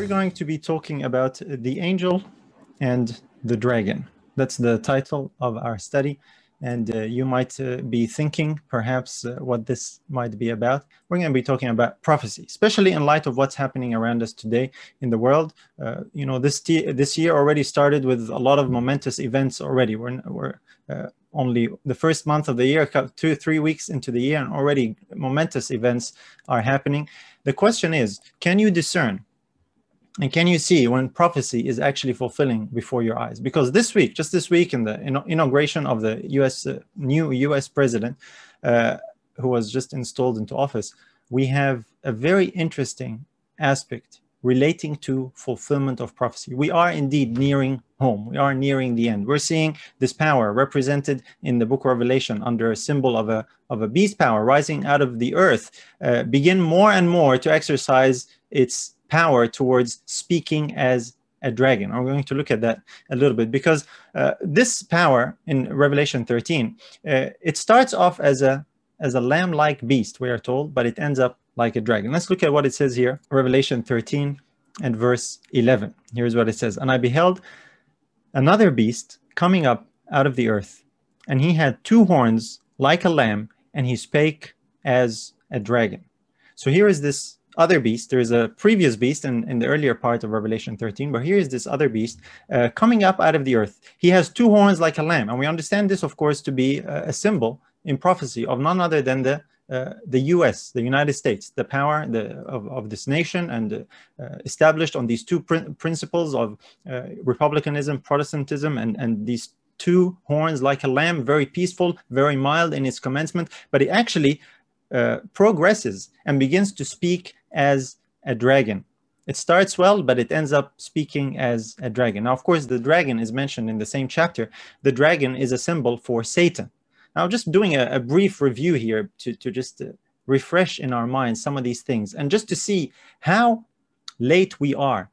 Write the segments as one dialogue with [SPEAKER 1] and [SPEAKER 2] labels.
[SPEAKER 1] We're going to be talking about the angel and the dragon. That's the title of our study. And you might be thinking perhaps what this might be about. We're going to be talking about prophecy, especially in light of what's happening around us today in the world. You know, this year already started with a lot of momentous events already. We're only the first month of the year, 2 or 3 weeks into the year, and already momentous events are happening. The question is, can you discern? And can you see when prophecy is actually fulfilling before your eyes? Because this week, just this week, in the inauguration of the new U.S. president, who was just installed into office, we have a very interesting aspect relating to fulfillment of prophecy. We are indeed nearing home. We are nearing the end. We're seeing this power represented in the book of Revelation under a symbol of a beast power rising out of the earth, begin more and more to exercise its power towards speaking as a dragon. I'm going to look at that a little bit because this power in Revelation 13, it starts off as a lamb-like beast, we are told, but it ends up like a dragon. Let's look at what it says here, Revelation 13 and verse 11. Here's what it says. And I beheld another beast coming up out of the earth, and he had 2 horns like a lamb, and he spake as a dragon. So here is this other beast. There is a previous beast in the earlier part of Revelation 13, but here is this other beast coming up out of the earth. He has 2 horns like a lamb, and we understand this, of course, to be a symbol in prophecy of none other than the U.S., the United States, the power of this nation, and established on these 2 principles of republicanism, Protestantism, and these 2 horns like a lamb, very peaceful, very mild in its commencement, but it actually progresses and begins to speak as a dragon. It starts well, but it ends up speaking as a dragon. Now, of course, the dragon is mentioned in the same chapter. The dragon is a symbol for Satan. Now, just doing a brief review here to just refresh in our minds some of these things, and just to see how late we are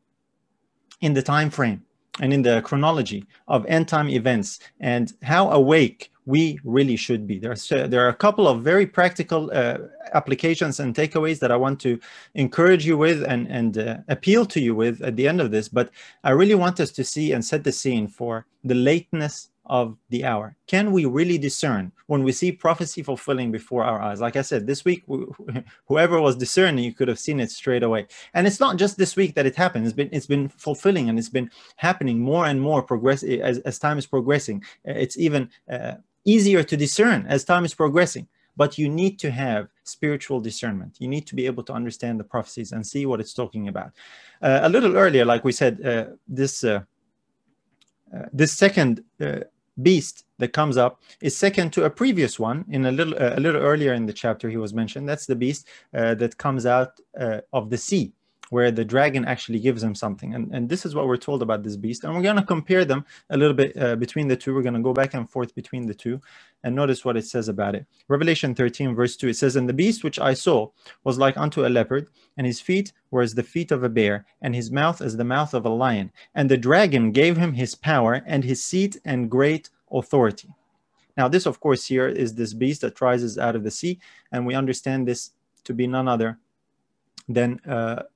[SPEAKER 1] in the time frame and in the chronology of end time events, and how awake we really should be. There are a couple of very practical applications and takeaways that I want to encourage you with and appeal to you with at the end of this. But I really want us to see and set the scene for the lateness of the hour. Can we really discern when we see prophecy fulfilling before our eyes? Like I said, this week, whoever was discerning, you could have seen it straight away. And it's not just this week that it happened. It's been fulfilling, and it's been happening more and more as time is progressing. It's even easier to discern as time is progressing. But you need to have spiritual discernment. You need to be able to understand the prophecies and see what it's talking about. A little earlier, like we said, this second beast that comes up is second to a previous one in a little earlier in the chapter he was mentioned. That's the beast that comes out of the sea, where the dragon actually gives him something. And this is what we're told about this beast. And we're going to compare them a little bit between the 2. We're going to go back and forth between the 2 and notice what it says about it. Revelation 13 verse 2, it says, And the beast which I saw was like unto a leopard, and his feet were as the feet of a bear, and his mouth as the mouth of a lion. And the dragon gave him his power and his seat and great authority. Now this, of course, here is this beast that rises out of the sea, and we understand this to be none other than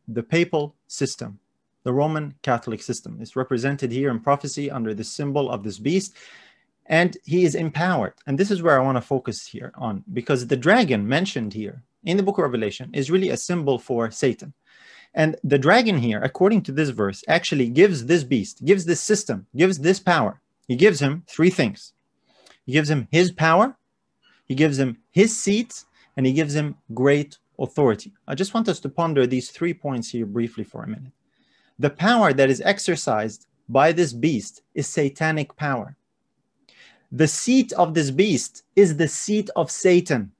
[SPEAKER 1] the papal system. The Roman Catholic system is represented here in prophecy under the symbol of this beast, and he is empowered. And this is where I want to focus here on, because the dragon mentioned here in the book of Revelation is really a symbol for Satan. And the dragon here, according to this verse, actually gives this beast, gives this system, gives this power. He gives him 3 things. He gives him his power, he gives him his seat, and he gives him great authority. I just want us to ponder these 3 points here briefly for a minute. The power that is exercised by this beast is satanic power. The seat of this beast is the seat of Satan.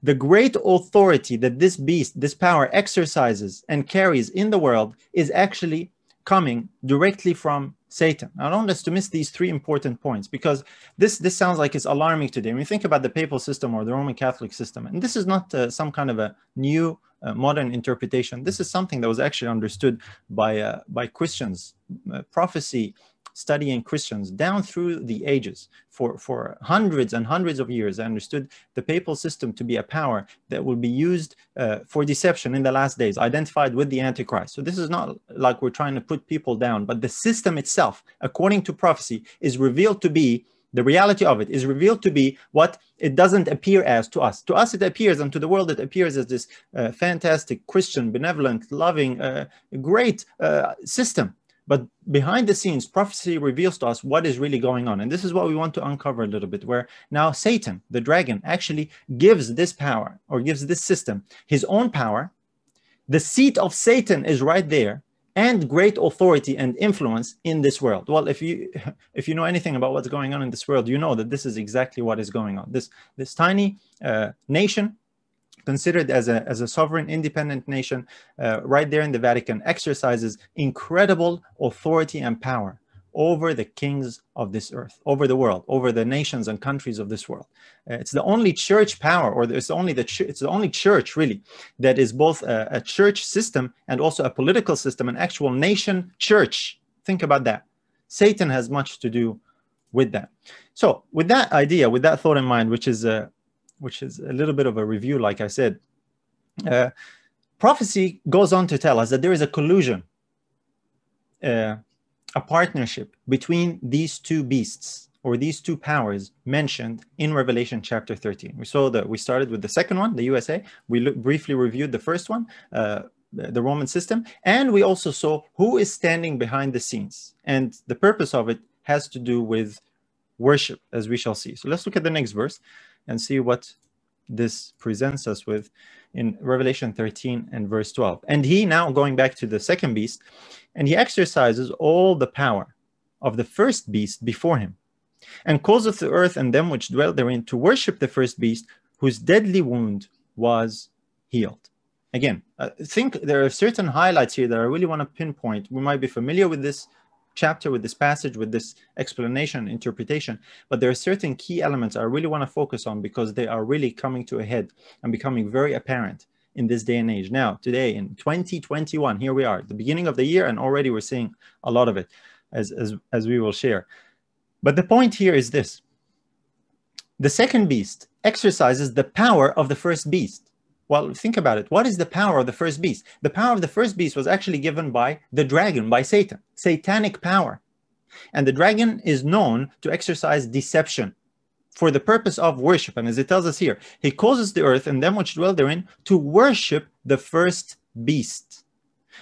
[SPEAKER 1] The great authority that this beast, this power, exercises and carries in the world is actually coming directly from Satan. I don't want us to miss these 3 important points, because this sounds like it's alarming today. When we think about the papal system or the Roman Catholic system, and this is not some kind of a new modern interpretation. This is something that was actually understood by Christians. Prophecy studying Christians down through the ages for hundreds and hundreds of years, I understood the papal system to be a power that will be used for deception in the last days, identified with the Antichrist. So this is not like we're trying to put people down, but the system itself, according to prophecy, is revealed to be, the reality of it is revealed to be what it doesn't appear as to us. To us it appears, and to the world it appears as this fantastic, Christian, benevolent, loving, great system. But behind the scenes, prophecy reveals to us what is really going on. And this is what we want to uncover a little bit, where now Satan, the dragon, actually gives this power, or gives this system, his own power. The seat of Satan is right there, and great authority and influence in this world. Well, if you know anything about what's going on in this world, you know that this is exactly what is going on. This tiny nation, considered as a sovereign, independent nation, right there in the Vatican, exercises incredible authority and power over the kings of this earth, over the world, over the nations and countries of this world. It's the only church power, or it's the only church really that is both a church system and also a political system, an actual nation church. Think about that. Satan has much to do with that. So with that idea, with that thought in mind, which is a little bit of a review, like I said, prophecy goes on to tell us that there is a collusion, a partnership between these two beasts, or these two powers mentioned in Revelation chapter 13. We saw that we started with the second one, the USA. We briefly reviewed the first one, the Roman system, and we also saw who is standing behind the scenes. And the purpose of it has to do with worship, as we shall see. So let's look at the next verse and see what this presents us with in Revelation 13 and verse 12. And he, now going back to the second beast, and he exercises all the power of the first beast before him, and causeth the earth and them which dwell therein to worship the first beast, whose deadly wound was healed. Again, I think there are certain highlights here that I really want to pinpoint. We might be familiar with this chapter, with this passage, with this explanation, interpretation, but there are certain key elements I really want to focus on, because they are really coming to a head and becoming very apparent in this day and age. Now, today in 2021, here we are at the beginning of the year, and already we're seeing a lot of it, as we will share. But the point here is this: the second beast exercises the power of the first beast. Well, think about it. What is the power of the first beast? The power of the first beast was actually given by the dragon, by Satan, satanic power. And the dragon is known to exercise deception for the purpose of worship. And as it tells us here, he causes the earth and them which dwell therein to worship the first beast.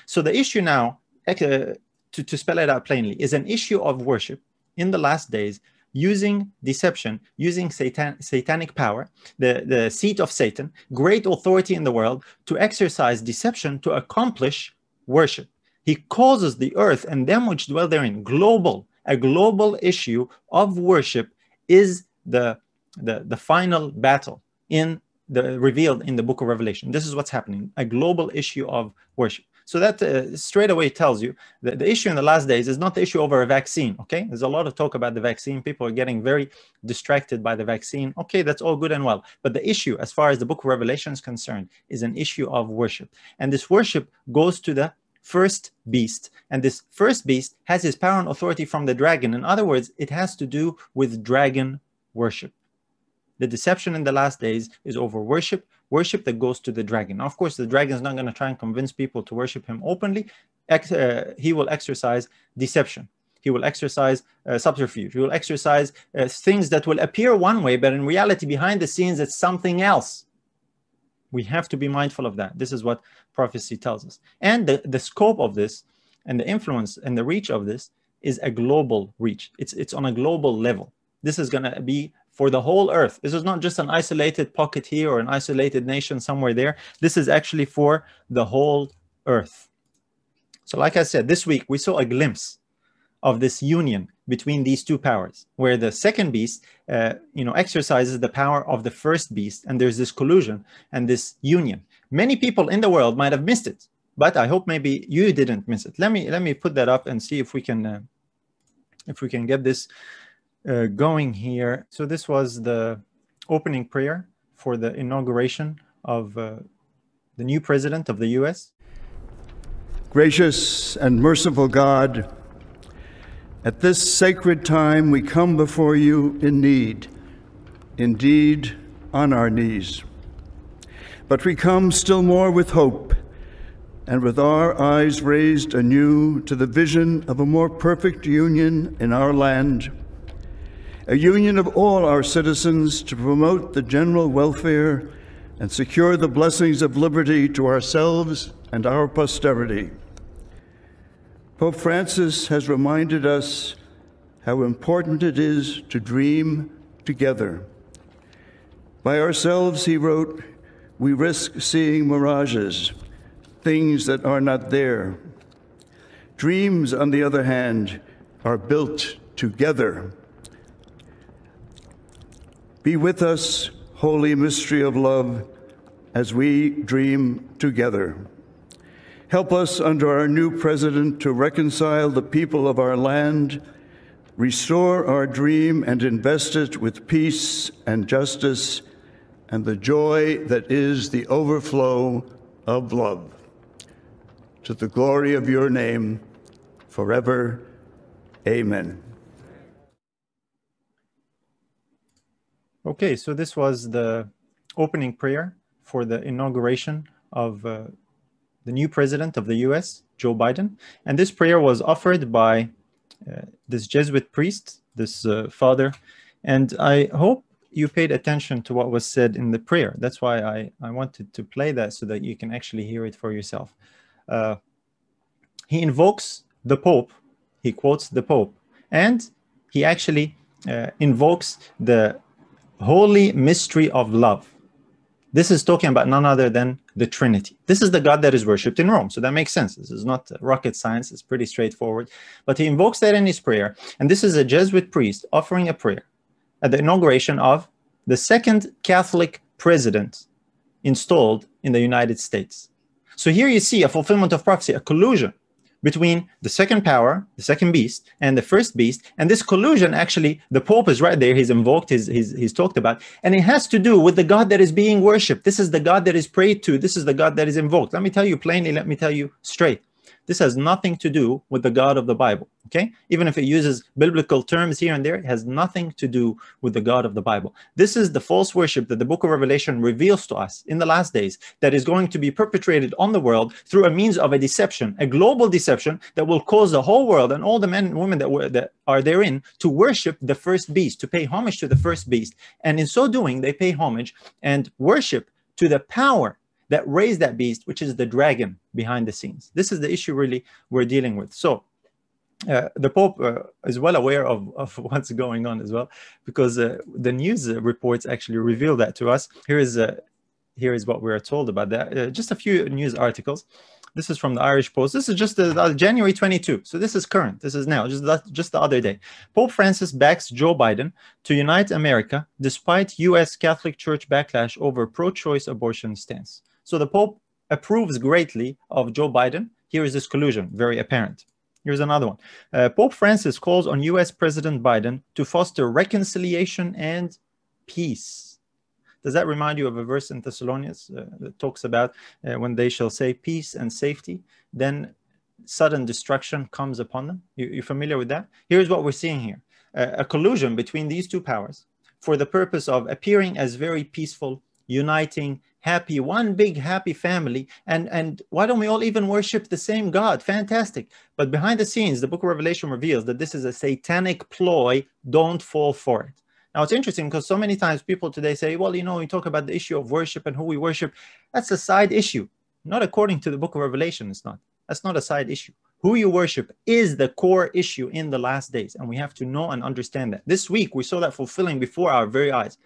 [SPEAKER 1] So the issue now, to spell it out plainly, is an issue of worship in the last days, using deception, using satanic power, the seat of Satan, great authority in the world, to exercise deception to accomplish worship. He causes the earth and them which dwell therein. A global issue of worship is the final battle revealed in the book of Revelation. This is what's happening, a global issue of worship. So that straight away tells you that the issue in the last days is not the issue over a vaccine, okay? There's a lot of talk about the vaccine. People are getting very distracted by the vaccine. Okay, that's all good and well. But the issue, as far as the book of Revelation is concerned, is an issue of worship. And this worship goes to the first beast. And this first beast has his power and authority from the dragon. In other words, it has to do with dragon worship. The deception in the last days is over worship that goes to the dragon. Now, of course, the dragon is not going to try and convince people to worship him openly. He will exercise deception. He will exercise subterfuge. He will exercise things that will appear one way, but in reality, behind the scenes, it's something else. We have to be mindful of that. This is what prophecy tells us. And the scope of this and the influence and the reach of this is a global reach. It's on a global level. This is going to be for the whole earth. This is not just an isolated pocket here or an isolated nation somewhere there. This is actually for the whole earth. So like I said, this week we saw a glimpse of this union between these two powers, where the second beast exercises the power of the first beast, and there's this collusion and this union. Many people in the world might have missed it, but I hope maybe you didn't miss it. Let me put that up and see if we can get this going here. So this was the opening prayer for the inauguration of the new president of the U.S.
[SPEAKER 2] Gracious and merciful God, At this sacred time, we come before you in need, indeed on our knees. But we come still more with hope, and with our eyes raised anew to the vision of a more perfect union in our land, a union of all our citizens to promote the general welfare and secure the blessings of liberty to ourselves and our posterity. Pope Francis has reminded us how important it is to dream together. By ourselves, he wrote, we risk seeing mirages, things that are not there. Dreams, on the other hand, are built together. Be with us, holy mystery of love, as we dream together. Help us under our new president to reconcile the people of our land, restore our dream and invest it with peace and justice and the joy that is the overflow of love. To the glory of your name, forever. Amen.
[SPEAKER 1] Okay, so this was the opening prayer for the inauguration of the new president of the US, Joe Biden. And this prayer was offered by this Jesuit priest, this father. And I hope you paid attention to what was said in the prayer. That's why I wanted to play that so that you can actually hear it for yourself. He invokes the Pope, he quotes the Pope, and he actually invokes the holy mystery of love. This is talking about none other than the Trinity. This is the God that is worshipped in Rome. So that makes sense. This is not rocket science. It's pretty straightforward. But he invokes that in his prayer. And this is a Jesuit priest offering a prayer at the inauguration of the second Catholic president installed in the United States. So here you see a fulfillment of prophecy, a collusion between the second power, the second beast, and the first beast. And this collusion, actually, the Pope is right there. He's invoked, he's talked about. And it has to do with the God that is being worshipped. This is the God that is prayed to. This is the God that is invoked. Let me tell you plainly, let me tell you straight. This has nothing to do with the God of the Bible, okay? Even if it uses biblical terms here and there, it has nothing to do with the God of the Bible. This is the false worship that the book of Revelation reveals to us in the last days that is going to be perpetrated on the world through a means of a deception, a global deception that will cause the whole world and all the men and women that are therein to worship the first beast, to pay homage to the first beast. And in so doing, they pay homage and worship to the power that raised that beast, which is the dragon behind the scenes. This is the issue really we're dealing with. So the Pope is well aware of what's going on as well, because the news reports actually reveal that to us. Here is what we are told about that. Just a few news articles. This is from the Irish Post. This is just January 22. So this is current. This is now, just the other day. Pope Francis backs Joe Biden to unite America despite U.S. Catholic Church backlash over pro-choice abortion stance. So the Pope approves greatly of Joe Biden. Here is this collusion, very apparent. Here's another one. Pope Francis calls on U.S. President Biden to foster reconciliation and peace. Does that remind you of a verse in Thessalonians that talks about when they shall say peace and safety, then sudden destruction comes upon them? You familiar with that? Here's what we're seeing here. A collusion between these two powers for the purpose of appearing as very peaceful, uniting, happy, one big happy family. And why don't we all even worship the same God? Fantastic. But behind the scenes, the book of Revelation reveals that this is a satanic ploy. Don't fall for it. Now, it's interesting because so many times people today say, well, you know, we talk about the issue of worship and who we worship. That's a side issue. Not according to the book of Revelation, it's not. That's not a side issue. Who you worship is the core issue in the last days. And we have to know and understand that. This week, we saw that fulfilling before our very eyes.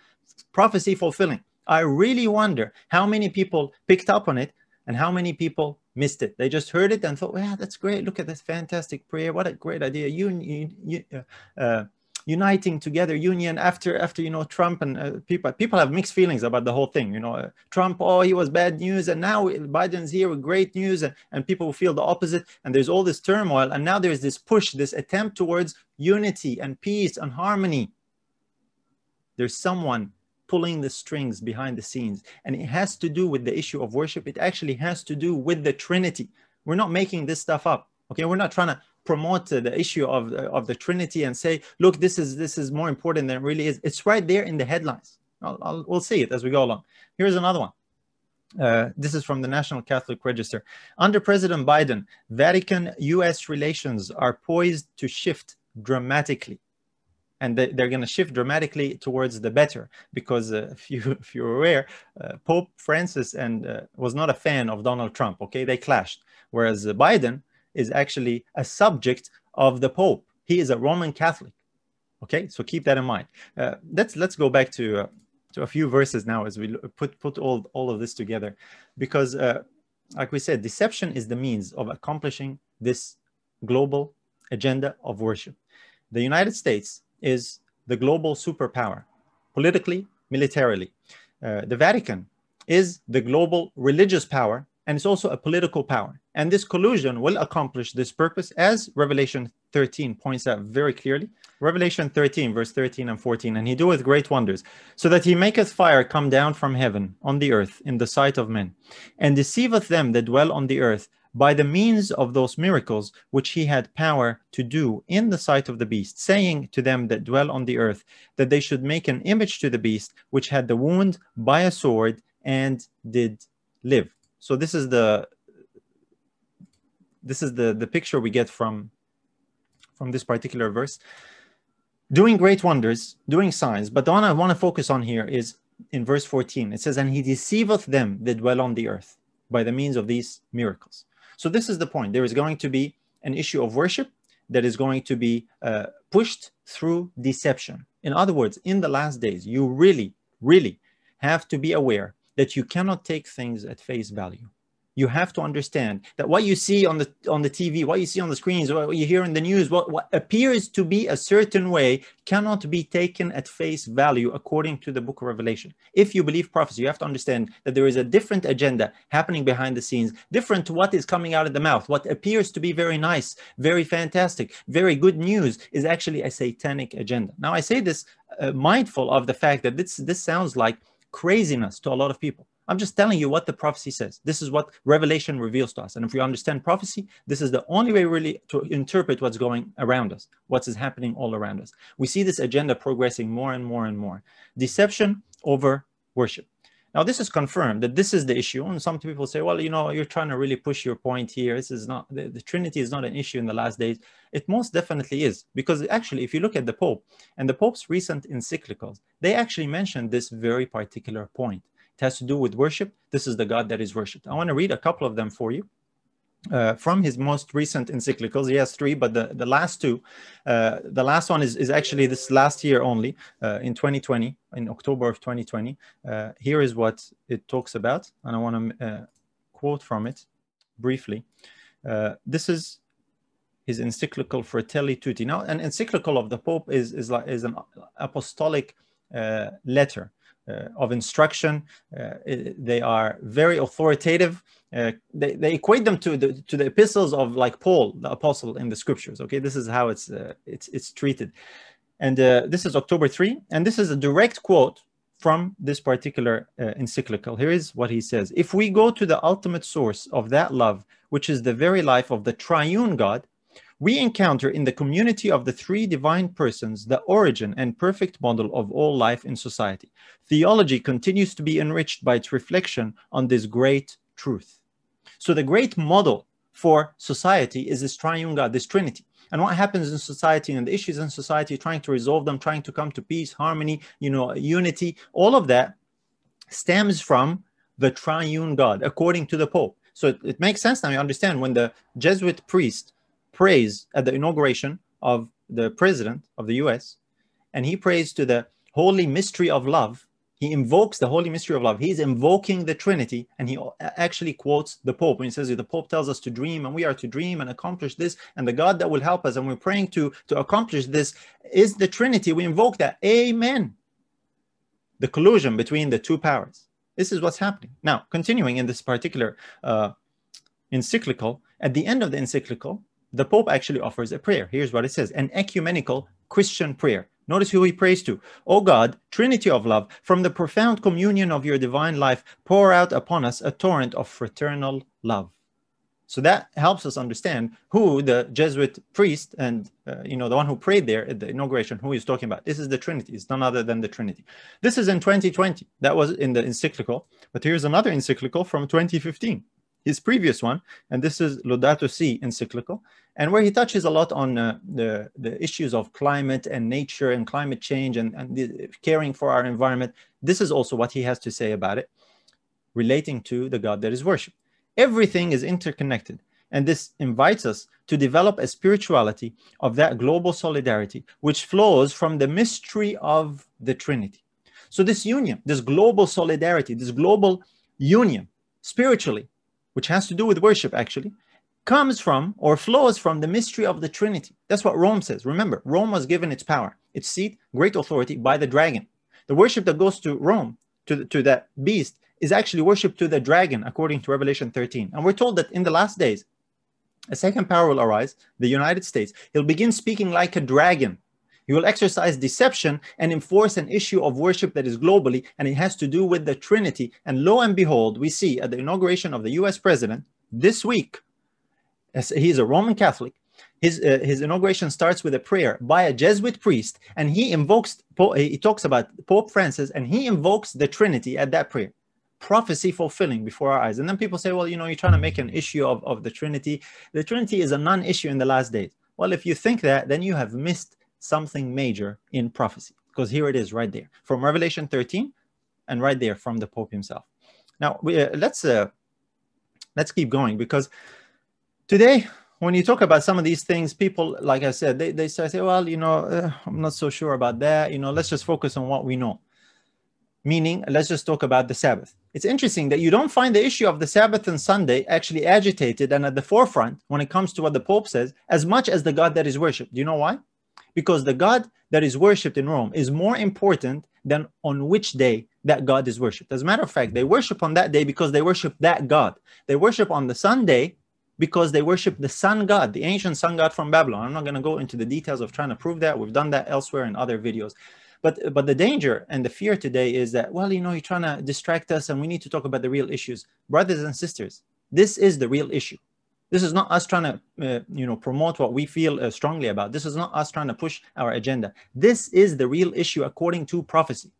[SPEAKER 1] Prophecy fulfilling. I really wonder how many people picked up on it and how many people missed it. They just heard it and thought, well, that's great. Look at this fantastic prayer. What a great idea. Uniting together, union after you know, Trump and people have mixed feelings about the whole thing. You know, Trump, oh, he was bad news, and now Biden's here with great news, and people feel the opposite, and there's all this turmoil, and now there's this push, this attempt towards unity and peace and harmony. There's someone pulling the strings behind the scenes, and it has to do with the issue of worship. It actually has to do with the Trinity. We're not making this stuff up. Okay, we're not trying to promote the issue of the Trinity and say, look, this is more important than it really is. It's right there in the headlines. We'll see it as we go along. Here's another one. This is from the National Catholic Register. Under President Biden, Vatican-U.S. relations are poised to shift dramatically. And they're going to shift dramatically towards the better, because if you're aware, Pope Francis was not a fan of Donald Trump. Okay, they clashed. Whereas Biden is actually a subject of the Pope. He is a Roman Catholic. Okay, so keep that in mind. Let's go back to a few verses now as we put all of this together, because like we said, deception is the means of accomplishing this global agenda of worship. The United States is the global superpower, politically, militarily. The Vatican is the global religious power, and it's also a political power. And this collusion will accomplish this purpose, as Revelation 13 points out very clearly. Revelation 13, verse 13 and 14, and he doeth great wonders, so that he maketh fire come down from heaven on the earth in the sight of men, and deceiveth them that dwell on the earth by the means of those miracles which he had power to do in the sight of the beast, saying to them that dwell on the earth, that they should make an image to the beast, which had the wound by a sword and did live. So this is the picture we get from this particular verse. Doing great wonders, doing signs. But the one I want to focus on here is in verse 14. It says, and he deceiveth them that dwell on the earth by the means of these miracles. So this is the point. There is going to be an issue of worship that is going to be pushed through deception. In other words, in the last days, you really, really have to be aware that you cannot take things at face value. You have to understand that what you see on the TV, what you see on the screens, what you hear in the news, what appears to be a certain way cannot be taken at face value according to the book of Revelation. If you believe prophecy, you have to understand that there is a different agenda happening behind the scenes, different to what is coming out of the mouth. What appears to be very nice, very fantastic, very good news is actually a satanic agenda. Now, I say this mindful of the fact that this sounds like craziness to a lot of people. I'm just telling you what the prophecy says. This is what Revelation reveals to us. And if we understand prophecy, this is the only way really to interpret what's going around us, what is happening all around us. We see this agenda progressing more and more and more. Deception over worship. Now, this is confirmed that this is the issue. And some people say, well, you know, you're trying to really push your point here. This is not, the Trinity is not an issue in the last days. It most definitely is. Because actually, if you look at the Pope and the Pope's recent encyclicals, they actually mentioned this very particular point. It has to do with worship. This is the God that is worshipped. I want to read a couple of them for you. From his most recent encyclicals. He has 3, but the last 2, the last one is actually this last year only, in 2020, in October of 2020. Here is what it talks about, and I want to quote from it briefly. This is his encyclical Fratelli Tutti. Now, an encyclical of the Pope is an apostolic letter of instruction. They are very authoritative. They equate them to the epistles of like Paul, the apostle in the scriptures. Okay, this is how it's treated. And this is October 3, and this is a direct quote from this particular encyclical. Here is what he says: if we go to the ultimate source of that love, which is the very life of the triune God, we encounter in the community of the 3 divine persons the origin and perfect model of all life in society. Theology continues to be enriched by its reflection on this great truth. So the great model for society is this triune God, this Trinity. And what happens in society and the issues in society, trying to resolve them, trying to come to peace, harmony, unity, all of that stems from the triune God, according to the Pope. So it makes sense now. You understand when the Jesuit priest prays at the inauguration of the president of the US, and he prays to the holy mystery of love. He invokes the holy mystery of love. He's invoking the Trinity, and he actually quotes the Pope when he says the Pope tells us to dream, and we are to dream and accomplish this, and the God that will help us, and we're praying to accomplish this is the Trinity. We invoke that. Amen. The collusion between the 2 powers. This is what's happening. Now, continuing in this particular encyclical, at the end of the encyclical, the Pope actually offers a prayer. Here's what it says: an ecumenical Christian prayer. Notice who he prays to. O God, Trinity of love, from the profound communion of your divine life, pour out upon us a torrent of fraternal love. So that helps us understand who the Jesuit priest and, the one who prayed there at the inauguration, who he's talking about. This is the Trinity. It's none other than the Trinity. This is in 2020. That was in the encyclical. But here's another encyclical from 2015, his previous one. And this is Laudato Si encyclical, and where he touches a lot on the issues of climate and nature and climate change and caring for our environment. This is also what he has to say about it, relating to the God that is worshipped. Everything is interconnected, and this invites us to develop a spirituality of that global solidarity, which flows from the mystery of the Trinity. So this union, this global solidarity, this global union spiritually, which has to do with worship actually, comes from or flows from the mystery of the Trinity. That's what Rome says. Remember, Rome was given its power, its seat, great authority by the dragon. The worship that goes to Rome, to that beast, is actually worship to the dragon, according to Revelation 13. And we're told that in the last days, a second power will arise, the United States. He'll begin speaking like a dragon. He will exercise deception and enforce an issue of worship that is globally, and it has to do with the Trinity. And lo and behold, we see at the inauguration of the US president this week, as he's a Roman Catholic, his inauguration starts with a prayer by a Jesuit priest, and he talks about Pope Francis, and he invokes the Trinity at that prayer. Prophecy fulfilling before our eyes. And then people say, well, you're trying to make an issue of the Trinity. The Trinity is a non-issue in the last days. Well, if you think that, then you have missed something major in prophecy, because here it is right there from Revelation 13 and right there from the Pope himself. Now, let's keep going, because today, when you talk about some of these things, people, like I said, they start saying, well, I'm not so sure about that. Let's just focus on what we know. Meaning, let's just talk about the Sabbath. It's interesting that you don't find the issue of the Sabbath and Sunday actually agitated and at the forefront when it comes to what the Pope says, as much as the God that is worshipped. Do you know why? Because the God that is worshipped in Rome is more important than on which day that God is worshipped. As a matter of fact, they worship on that day because they worship that God. They worship on the Sunday because they worship the sun god, the ancient sun god from Babylon. I'm not going to go into the details of trying to prove that. We've done that elsewhere in other videos. But the danger and the fear today is that, well, you're trying to distract us and we need to talk about the real issues. Brothers and sisters, this is the real issue. This is not us trying to, promote what we feel strongly about. This is not us trying to push our agenda. This is the real issue according to prophecy.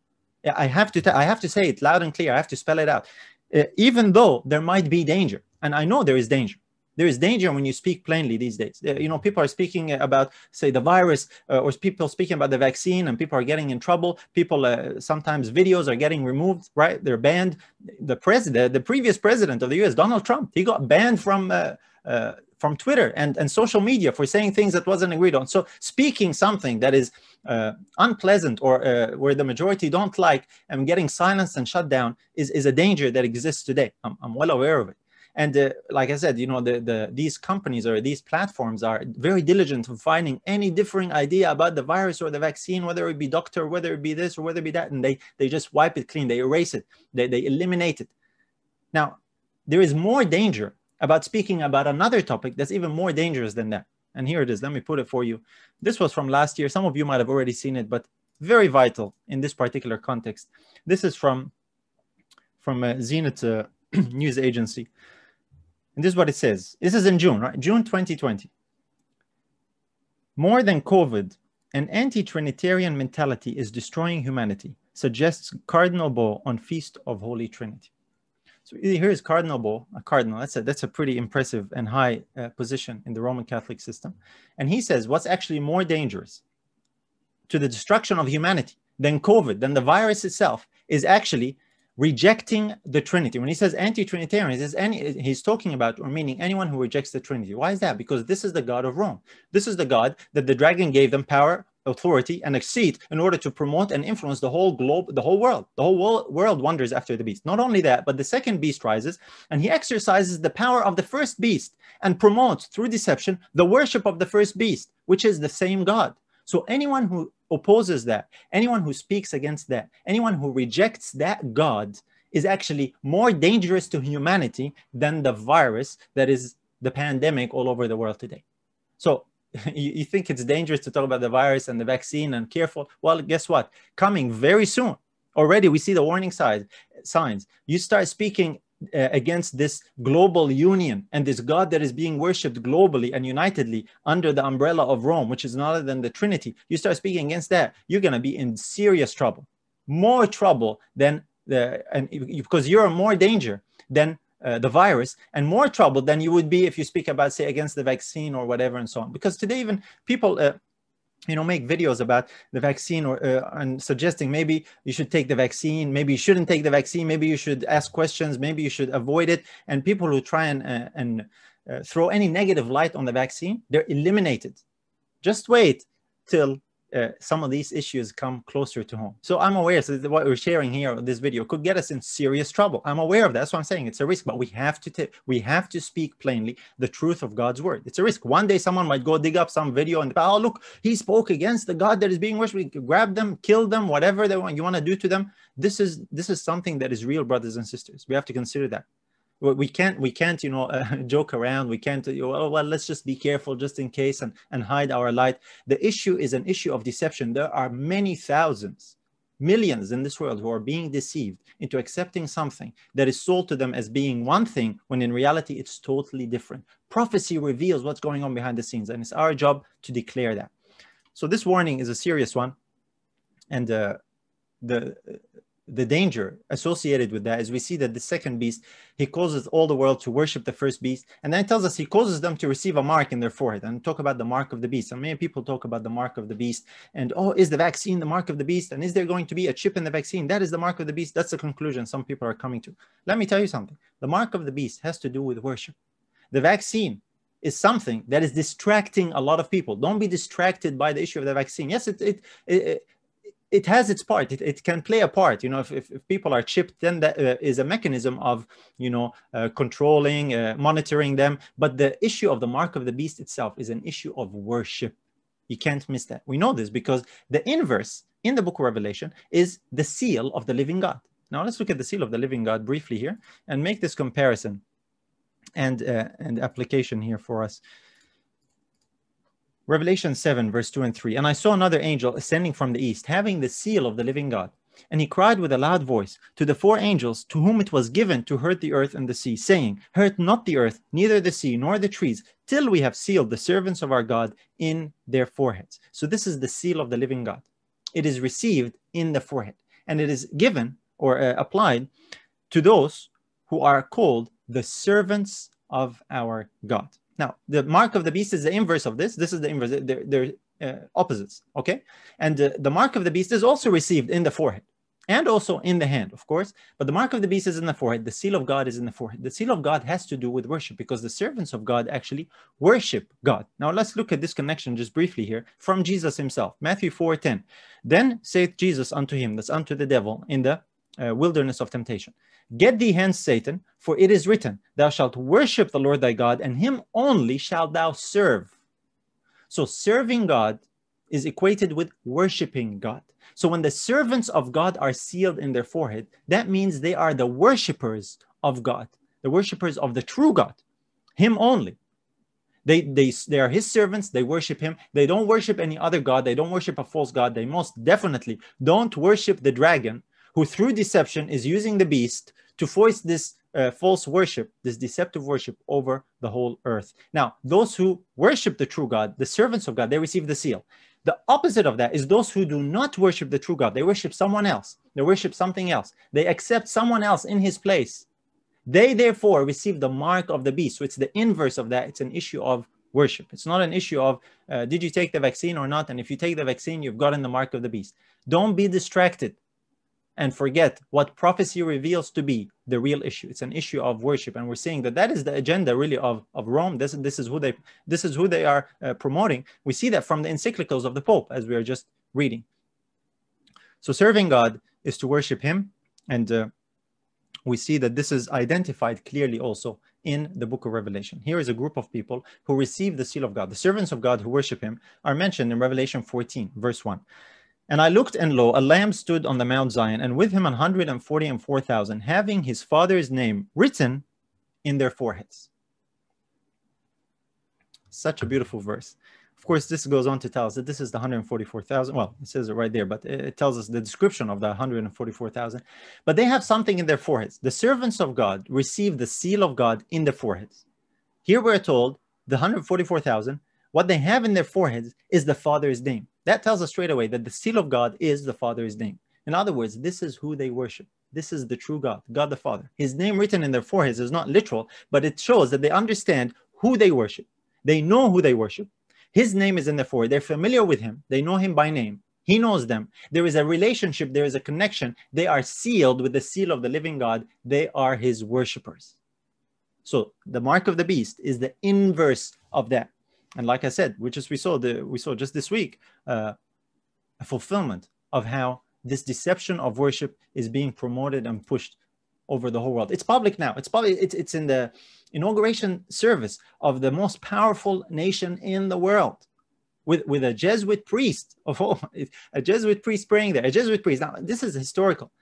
[SPEAKER 1] I have to say it loud and clear. I have to spell it out. Even though there might be danger, and I know there is danger. There is danger when you speak plainly these days. People are speaking about, say, the virus, or people speaking about the vaccine, and people are getting in trouble. People, sometimes videos are getting removed, right? They're banned. The previous president of the US, Donald Trump, he got banned from Twitter and social media for saying things that wasn't agreed on. So speaking something that is unpleasant or where the majority don't like and getting silenced and shut down is a danger that exists today. I'm well aware of it. And like I said, these companies or these platforms are very diligent in finding any differing idea about the virus or the vaccine, whether it be doctor, whether it be this or whether it be that, and they just wipe it clean, they erase it, they eliminate it. Now, there is more danger about speaking about another topic that's even more dangerous than that. And here it is. Let me put it for you. This was from last year. Some of you might have already seen it, but very vital in this particular context. This is from Zenith news agency. And this is what it says. This is in June, right? June 2020. More than COVID, an anti-Trinitarian mentality is destroying humanity, suggests Cardinal Bo on Feast of Holy Trinity. So here's Cardinal Bo, a cardinal. That's a pretty impressive and high position in the Roman Catholic system. And he says what's actually more dangerous to the destruction of humanity than COVID, than the virus itself, is actually rejecting the Trinity. When he says anti-Trinitarian, he's talking about or meaning anyone who rejects the Trinity. Why is that? Because this is the God of Rome. This is the God that the dragon gave them power, authority, and a seat in order to promote and influence the whole globe, the whole world. The whole world wanders after the beast. Not only that, but the second beast rises and he exercises the power of the first beast and promotes through deception the worship of the first beast, which is the same God. So anyone who opposes that, anyone who speaks against that, anyone who rejects that God is actually more dangerous to humanity than the virus that is the pandemic all over the world today. So you think it's dangerous to talk about the virus and the vaccine and careful? Well, guess what? Coming very soon. Already we see the warning signs. You start speaking against this global union and this God that is being worshipped globally and unitedly under the umbrella of Rome, which is none other than the Trinity, you start speaking against that, you're going to be in serious trouble, more trouble than because you're in more danger than the virus, and more trouble than you would be if you speak about, say, against the vaccine or whatever and so on. Because today even people make videos about the vaccine or and suggesting maybe you should take the vaccine, maybe you shouldn't take the vaccine, maybe you should ask questions, maybe you should avoid it. And people who try and throw any negative light on the vaccine, they're eliminated. Just wait till some of these issues come closer to home. So I'm aware that what we're sharing here in this video could get us in serious trouble. I'm aware of that. That's what I'm saying. It's a risk, but we have to speak plainly the truth of God's word. It's a risk. One day someone might go dig up some video and, oh, look, he spoke against the God that is being worshipped. Grab them, kill them, whatever you want to do to them. This is something that is real, brothers and sisters. We have to consider that. We can't joke around. We can't, well, let's just be careful just in case and hide our light. The issue is an issue of deception. There are many thousands, millions in this world who are being deceived into accepting something that is sold to them as being one thing, when in reality it's totally different. Prophecy reveals what's going on behind the scenes, and it's our job to declare that. So this warning is a serious one, and the danger associated with that is we see that the second beast, he causes all the world to worship the first beast, and then it tells us he causes them to receive a mark in their forehead. And talk about the mark of the beast, and many people talk about the mark of the beast, and oh, is the vaccine the mark of the beast, and is there going to be a chip in the vaccine that is the mark of the beast? That's the conclusion some people are coming to. Let me tell you something. The mark of the beast has to do with worship. The vaccine is something that is distracting a lot of people. Don't be distracted by the issue of the vaccine. Yes, it has its part. It can play a part. If people are chipped, then that is a mechanism of, controlling, monitoring them. But the issue of the mark of the beast itself is an issue of worship. You can't miss that. We know this because the inverse in the book of Revelation is the seal of the living God. Now let's look at the seal of the living God briefly here and make this comparison and application here for us. Revelation 7, verse 2 and 3. And I saw another angel ascending from the east, having the seal of the living God. And he cried with a loud voice to the four angels to whom it was given to hurt the earth and the sea, saying, hurt not the earth, neither the sea, nor the trees, till we have sealed the servants of our God in their foreheads. So this is the seal of the living God. It is received in the forehead, and it is given or applied to those who are called the servants of our God. Now, the mark of the beast is the inverse of this. This is the inverse. They're opposites, okay? And the mark of the beast is also received in the forehead and also in the hand, of course. But the mark of the beast is in the forehead. The seal of God is in the forehead. The seal of God has to do with worship because the servants of God actually worship God. Now, let's look at this connection just briefly here from Jesus himself. Matthew 4:10. Then saith Jesus unto him, that's unto the devil, in the wilderness of temptation, get thee hence, Satan, for it is written, thou shalt worship the Lord thy God, and him only shalt thou serve. So serving God is equated with worshiping God. So when the servants of God are sealed in their forehead, that means they are the worshipers of God, the worshipers of the true God, him only. They are his servants. They worship him. They don't worship any other God. They don't worship a false God. They most definitely don't worship the dragon, who through deception is using the beast to foist this false worship, this deceptive worship over the whole earth. Now, those who worship the true God, the servants of God, they receive the seal. The opposite of that is those who do not worship the true God. They worship someone else. They worship something else. They accept someone else in his place. They therefore receive the mark of the beast. So it's the inverse of that. It's an issue of worship. It's not an issue of did you take the vaccine or not? And if you take the vaccine, you've gotten the mark of the beast. Don't be distracted and forget what prophecy reveals to be the real issue. It's an issue of worship, and we're seeing that is the agenda really of Rome. This is who they are promoting. We see that from the encyclicals of the Pope, as we are just reading. So serving God is to worship him, and we see that this is identified clearly also in the book of Revelation. Here is a group of people who receive the seal of God. The servants of God who worship him are mentioned in Revelation 14, verse 1. And I looked, and lo, a lamb stood on the Mount Zion, and with him 144,000, having his father's name written in their foreheads. Such a beautiful verse. Of course, this goes on to tell us that this is the 144,000. Well, it says it right there, but it tells us the description of the 144,000. But they have something in their foreheads. The servants of God receive the seal of God in their foreheads. Here we're told the 144,000, what they have in their foreheads is the Father's name. That tells us straight away that the seal of God is the Father's name. In other words, this is who they worship. This is the true God, God the Father. His name written in their foreheads is not literal, but it shows that they understand who they worship. They know who they worship. His name is in their forehead. They're familiar with him. They know him by name. He knows them. There is a relationship. There is a connection. They are sealed with the seal of the living God. They are his worshipers. So the mark of the beast is the inverse of that. And like I said, we saw just this week a fulfillment of how this deception of worship is being promoted and pushed over the whole world. It's public now. It's in the inauguration service of the most powerful nation in the world, with a Jesuit priest a Jesuit priest praying there. A Jesuit priest. Now this is historical.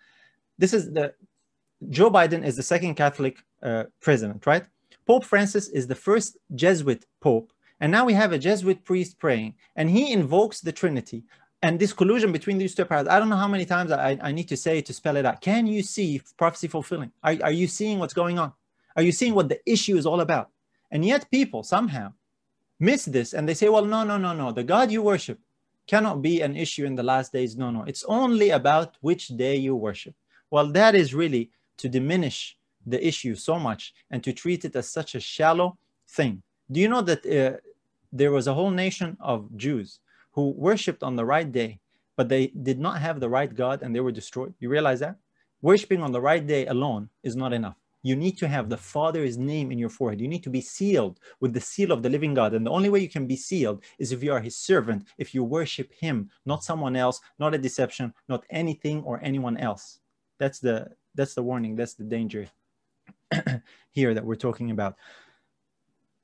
[SPEAKER 1] Joe Biden is the second Catholic president, right? Pope Francis is the first Jesuit pope, and now we have a Jesuit priest praying, and he invokes the Trinity. And this collusion between these two powers, I don't know how many times I need to say to spell it out. Can you see prophecy fulfilling? Are you seeing what's going on? Are you seeing what the issue is all about? And yet people somehow miss this and they say, well, no. The God you worship cannot be an issue in the last days. No. It's only about which day you worship. Well, that is really to diminish the issue so much and to treat it as such a shallow thing. Do you know that there was a whole nation of Jews who worshipped on the right day, but they did not have the right God and they were destroyed? You realize that? Worshipping on the right day alone is not enough. You need to have the Father's name in your forehead. You need to be sealed with the seal of the living God. And the only way you can be sealed is if you are his servant, if you worship him, not someone else, not a deception, not anything or anyone else. That's the warning. That's the danger here that we're talking about.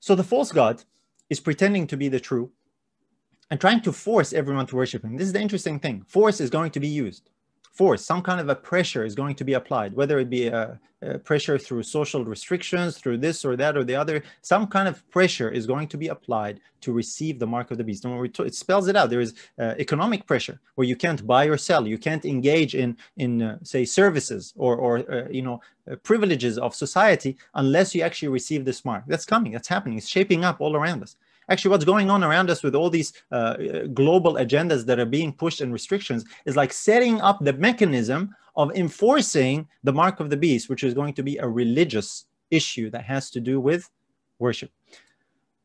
[SPEAKER 1] So the false God is pretending to be the true and trying to force everyone to worship him. This is the interesting thing. Force is going to be used. Force, some kind of a pressure is going to be applied, whether it be a pressure through social restrictions, through this or that or the other. Some kind of pressure is going to be applied to receive the mark of the beast. And it spells it out. There is economic pressure where you can't buy or sell. You can't engage in say, services or privileges of society unless you actually receive this mark. That's coming. That's happening. It's shaping up all around us. Actually, what's going on around us with all these global agendas that are being pushed and restrictions is like setting up the mechanism of enforcing the mark of the beast, which is going to be a religious issue that has to do with worship.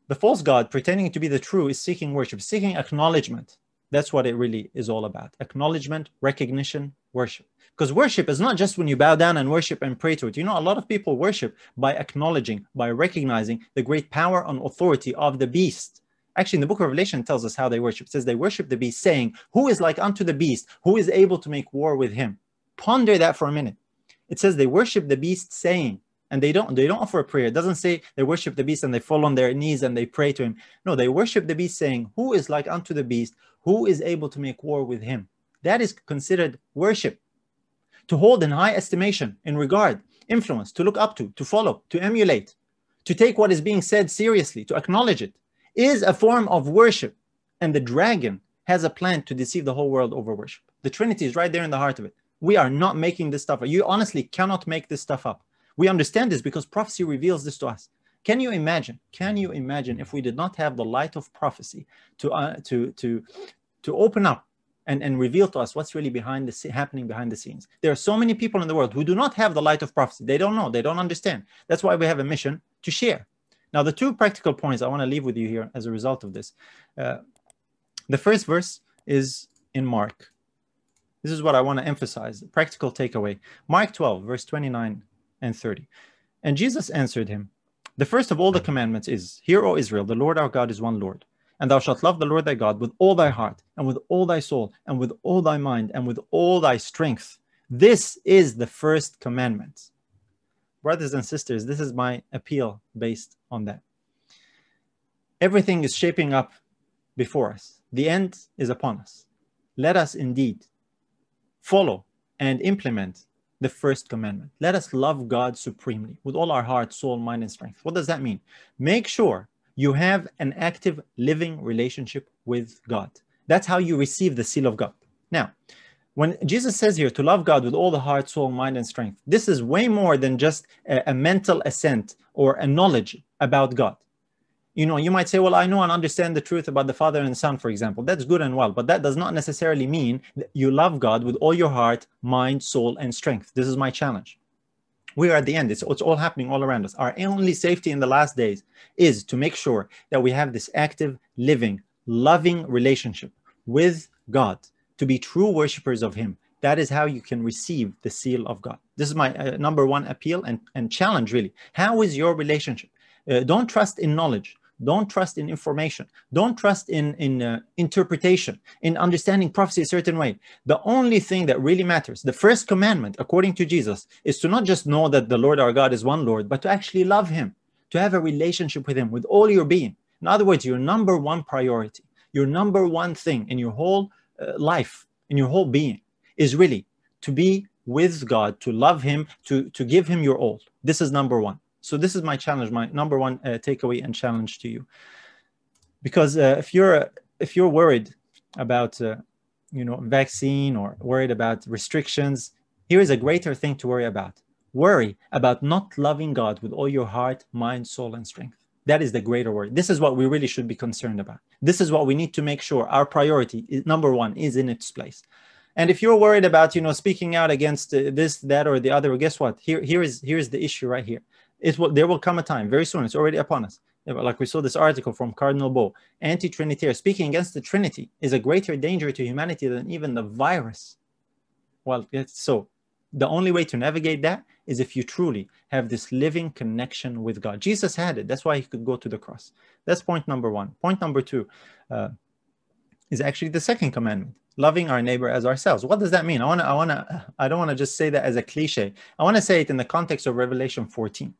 [SPEAKER 1] The false God, pretending to be the true, is seeking worship, seeking acknowledgement. That's what it really is all about. Acknowledgement, recognition, worship. Because worship is not just when you bow down and worship and pray to it. You know, a lot of people worship by acknowledging, by recognizing the great power and authority of the beast. Actually, in the book of Revelation, it tells us how they worship. It says they worship the beast, saying, who is like unto the beast? Who is able to make war with him? Ponder that for a minute. It says they worship the beast, saying, and they don't offer a prayer. It doesn't say they worship the beast and they fall on their knees and they pray to him. No, they worship the beast, saying, who is like unto the beast? Who is able to make war with him? That is considered worship. To hold in high estimation, in regard, influence, to look up to follow, to emulate, to take what is being said seriously, to acknowledge it, is a form of worship. And the dragon has a plan to deceive the whole world over worship. The Trinity is right there in the heart of it. We are not making this stuff up. You honestly cannot make this stuff up. We understand this because prophecy reveals this to us. Can you imagine if we did not have the light of prophecy to open up and reveal to us what's really happening behind the scenes? There are so many people in the world who do not have the light of prophecy. They don't know. They don't understand. That's why we have a mission to share. Now, the two practical points I want to leave with you here as a result of this. The first verse is in Mark. This is what I want to emphasize, the practical takeaway. Mark 12, verse 29 and 30. And Jesus answered him, the first of all the commandments is, Hear, O Israel, the Lord our God is one Lord. And thou shalt love the Lord thy God with all thy heart, and with all thy soul, and with all thy mind, and with all thy strength. This is the first commandment. Brothers and sisters, this is my appeal based on that. Everything is shaping up before us. The end is upon us. Let us indeed follow and implement the first commandment. Let us love God supremely with all our heart, soul, mind, and strength. What does that mean? Make sure You have an active living relationship with God. That's how you receive the seal of God. Now, when Jesus says here to love God with all the heart, soul, mind, and strength, this is way more than just a mental assent or a knowledge about God. You might say, well, I know and understand the truth about the Father and the Son, for example. That's good and well, but that does not necessarily mean that you love God with all your heart, mind, soul, and strength. This is my challenge. We are at the end. It's all happening all around us. Our only safety in the last days is to make sure that we have this active, living, loving relationship with God, to be true worshipers of Him. That is how you can receive the seal of God. This is my number one appeal and challenge, really. How is your relationship? Don't trust in knowledge. Don't trust in information. Don't trust in interpretation, in understanding prophecy a certain way. The only thing that really matters, the first commandment, according to Jesus, is to not just know that the Lord our God is one Lord, but to actually love Him, to have a relationship with Him with all your being. In other words, your number one priority, your number one thing in your whole life, in your whole being, is really to be with God, to love Him, to give Him your all. This is number one. So this is my challenge, my number one takeaway and challenge to you. Because if you're worried about vaccine or worried about restrictions, here is a greater thing to worry about. Worry about not loving God with all your heart, mind, soul, and strength. That is the greater worry. This is what we really should be concerned about. This is what we need to make sure our priority is, number one, is in its place. And if you're worried about speaking out against this, that, or the other, well, guess what? Here's the issue right here. There will come a time very soon. It's already upon us. Like we saw this article from Cardinal Bo, anti-Trinitarian, speaking against the Trinity is a greater danger to humanity than even the virus. Well, so the only way to navigate that is if you truly have this living connection with God. Jesus had it. That's why He could go to the cross. That's point number one. Point number two is actually the second commandment, loving our neighbor as ourselves. What does that mean? I don't want to just say that as a cliche. I want to say it in the context of Revelation 14.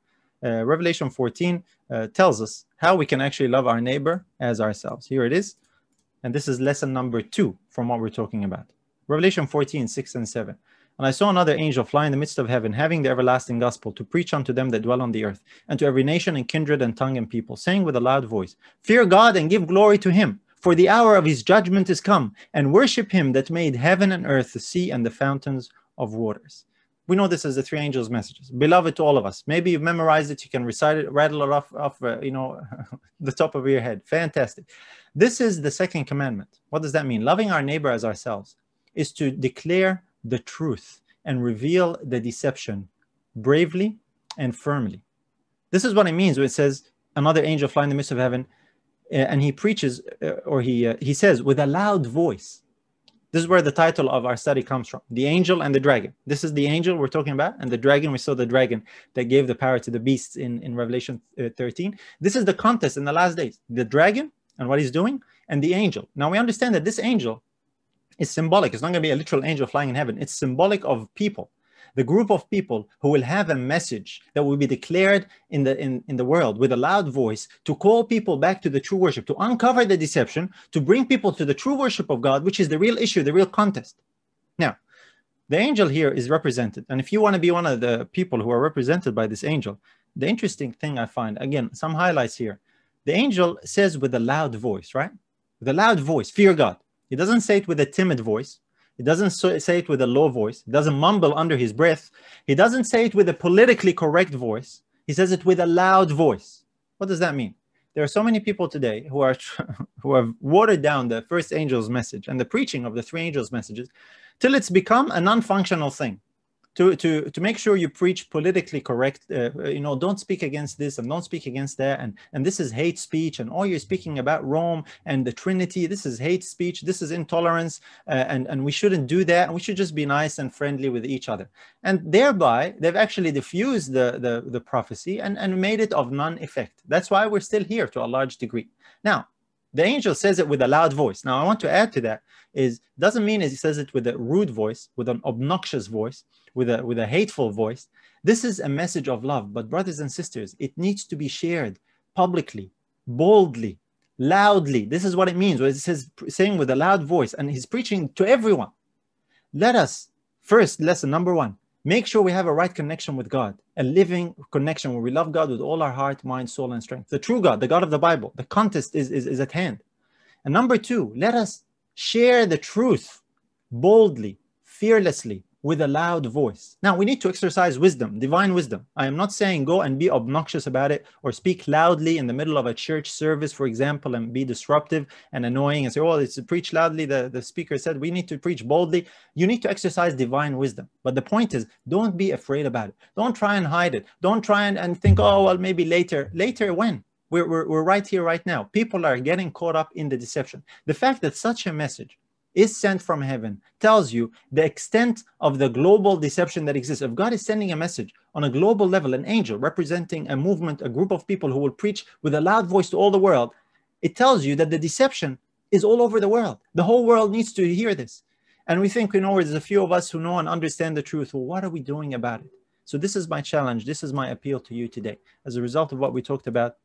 [SPEAKER 1] Revelation 14 tells us how we can actually love our neighbor as ourselves. Here it is. And this is lesson number 2 from what we're talking about. Revelation 14, 6 and 7. And I saw another angel fly in the midst of heaven, having the everlasting gospel to preach unto them that dwell on the earth, and to every nation and kindred and tongue and people, saying with a loud voice, Fear God and give glory to Him, for the hour of His judgment is come, and worship Him that made heaven and earth, the sea and the fountains of waters. We know this as the three angels' messages. Beloved to all of us. Maybe you've memorized it. You can recite it, rattle it off the top of your head. Fantastic. This is the second commandment. What does that mean? Loving our neighbor as ourselves is to declare the truth and reveal the deception bravely and firmly. This is what it means when it says another angel fly in the midst of heaven, and he preaches, or he says with a loud voice. This is where the title of our study comes from, the angel and the dragon. This is the angel we're talking about, and the dragon, we saw the dragon that gave the power to the beasts in Revelation 13. This is the contest in the last days, the dragon and what he's doing, and the angel. Now we understand that this angel is symbolic. It's not going to be a literal angel flying in heaven. It's symbolic of people, the group of people who will have a message that will be declared in the world with a loud voice to call people back to the true worship, to uncover the deception, to bring people to the true worship of God, which is the real issue, the real contest. Now, the angel here is represented. And if you want to be one of the people who are represented by this angel, the interesting thing I find, again, some highlights here. The angel says with a loud voice, right? With a loud voice, fear God. He doesn't say it with a timid voice. He doesn't say it with a low voice. He doesn't mumble under his breath. He doesn't say it with a politically correct voice. He says it with a loud voice. What does that mean? There are so many people today who have watered down the first angel's message and the preaching of the three angels' messages till it's become a non-functional thing. To make sure you preach politically correct, don't speak against this and don't speak against that, and this is hate speech, and all you're speaking about Rome and the Trinity, this is hate speech, this is intolerance, and we shouldn't do that, and we should just be nice and friendly with each other. And thereby, they've actually diffused the prophecy and made it of none effect. That's why we're still here to a large degree. Now, the angel says it with a loud voice. Now, I want to add to that doesn't mean he says it with a rude voice, with an obnoxious voice, with a hateful voice. This is a message of love. But brothers and sisters, it needs to be shared publicly, boldly, loudly. This is what it means. It says saying with a loud voice, and he's preaching to everyone. Let us, first lesson number 1, Make sure we have a right connection with God, a living connection where we love God with all our heart, mind, soul, and strength. The true God, the God of the Bible. The contest is at hand. And number two, let us share the truth boldly, fearlessly, with a loud voice. Now, we need to exercise wisdom, divine wisdom. I am not saying go and be obnoxious about it or speak loudly in the middle of a church service, for example, and be disruptive and annoying and say, oh, it's to preach loudly. The speaker said we need to preach boldly. You need to exercise divine wisdom. But the point is, don't be afraid about it. Don't try and hide it. Don't try and think, oh, well, maybe later. Later when? We're right here, right now. People are getting caught up in the deception. The fact that such a message is sent from heaven tells you the extent of the global deception that exists. If God is sending a message on a global level, an angel representing a movement, a group of people who will preach with a loud voice to all the world, it tells you that the deception is all over the world. The whole world needs to hear this. And we think, there's a few of us who know and understand the truth. Well, what are we doing about it? So this is my challenge. This is my appeal to you today. As a result of what we talked about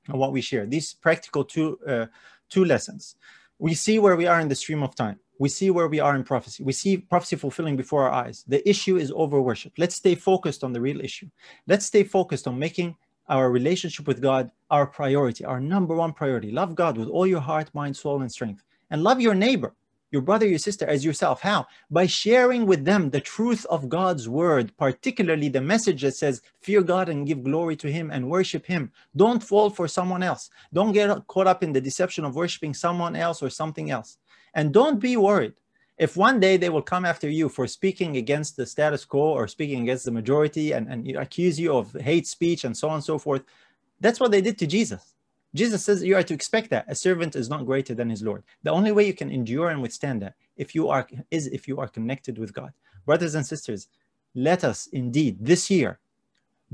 [SPEAKER 1] and what we shared, these practical two lessons. We see where we are in the stream of time. We see where we are in prophecy. We see prophecy fulfilling before our eyes. The issue is over worship. Let's stay focused on the real issue. Let's stay focused on making our relationship with God our priority, our number one priority. Love God with all your heart, mind, soul, and strength. And love your neighbor, your brother, your sister as yourself. How? By sharing with them the truth of God's word, particularly the message that says, fear God and give glory to him and worship him. Don't fall for someone else. Don't get caught up in the deception of worshiping someone else or something else. And don't be worried if one day they will come after you for speaking against the status quo or speaking against the majority and accuse you of hate speech and so on and so forth. That's what they did to Jesus. Jesus says you are to expect that. A servant is not greater than his Lord. The only way you can endure and withstand that if you are connected with God. Brothers and sisters, let us indeed this year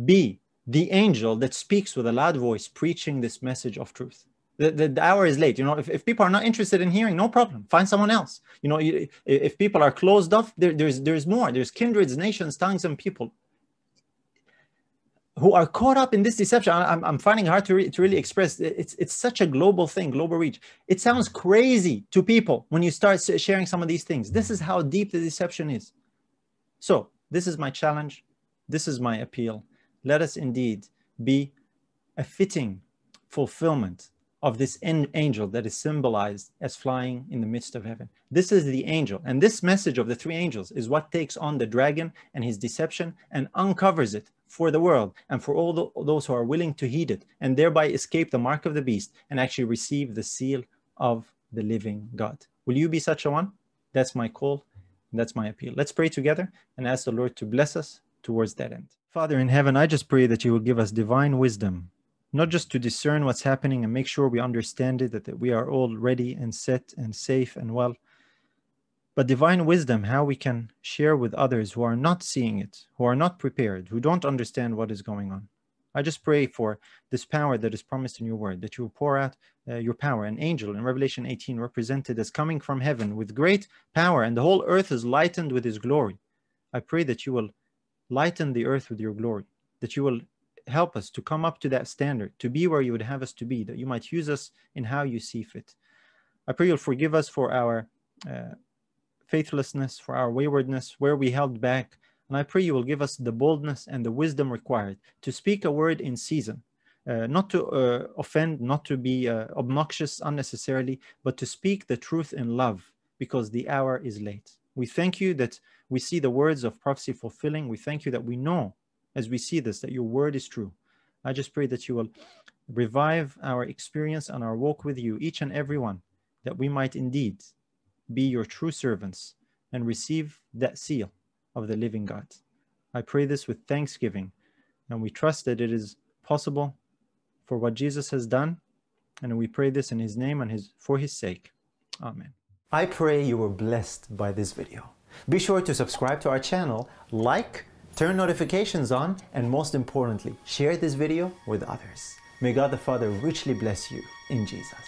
[SPEAKER 1] be the angel that speaks with a loud voice, preaching this message of truth. The hour is late. If people are not interested in hearing, no problem. Find someone else. If people are closed off, there's more. There's kindreds, nations, tongues, and people who are caught up in this deception. I'm finding it hard to really express. It's such a global thing, global reach. It sounds crazy to people when you start sharing some of these things. This is how deep the deception is. So this is my challenge. This is my appeal. Let us indeed be a fitting fulfillment of this angel that is symbolized as flying in the midst of heaven. This is the angel. And this message of the three angels is what takes on the dragon and his deception and uncovers it for the world and for all those who are willing to heed it and thereby escape the mark of the beast and actually receive the seal of the living God. Will you be such a one? That's my call. And that's my appeal. Let's pray together and ask the Lord to bless us towards that end. Father in heaven, I just pray that you will give us divine wisdom, not just to discern what's happening and make sure we understand it, that we are all ready and set and safe and well, but divine wisdom, how we can share with others who are not seeing it, who are not prepared, who don't understand what is going on. I just pray for this power that is promised in your word, that you will pour out your power. An angel in Revelation 18 represented as coming from heaven with great power, and the whole earth is lightened with his glory. I pray that you will lighten the earth with your glory, that you will help us to come up to that standard, to be where you would have us to be, that you might use us in how you see fit. I pray you'll forgive us for our faithlessness, for our waywardness, where we held back. And I pray you will give us the boldness and the wisdom required to speak a word in season, not to offend, not to be obnoxious unnecessarily, but to speak the truth in love, because the hour is late. We thank you that we see the words of prophecy fulfilling. We thank you that we know, as we see this, that your word is true. I just pray that you will revive our experience and our walk with you, each and every one, that we might indeed be your true servants and receive that seal of the living God. I pray this with thanksgiving, and we trust that it is possible for what Jesus has done, and we pray this in his name and for his sake. Amen. I pray you were blessed by this video. Be sure to subscribe to our channel, like, turn notifications on, and most importantly, share this video with others. May God the Father richly bless you in Jesus.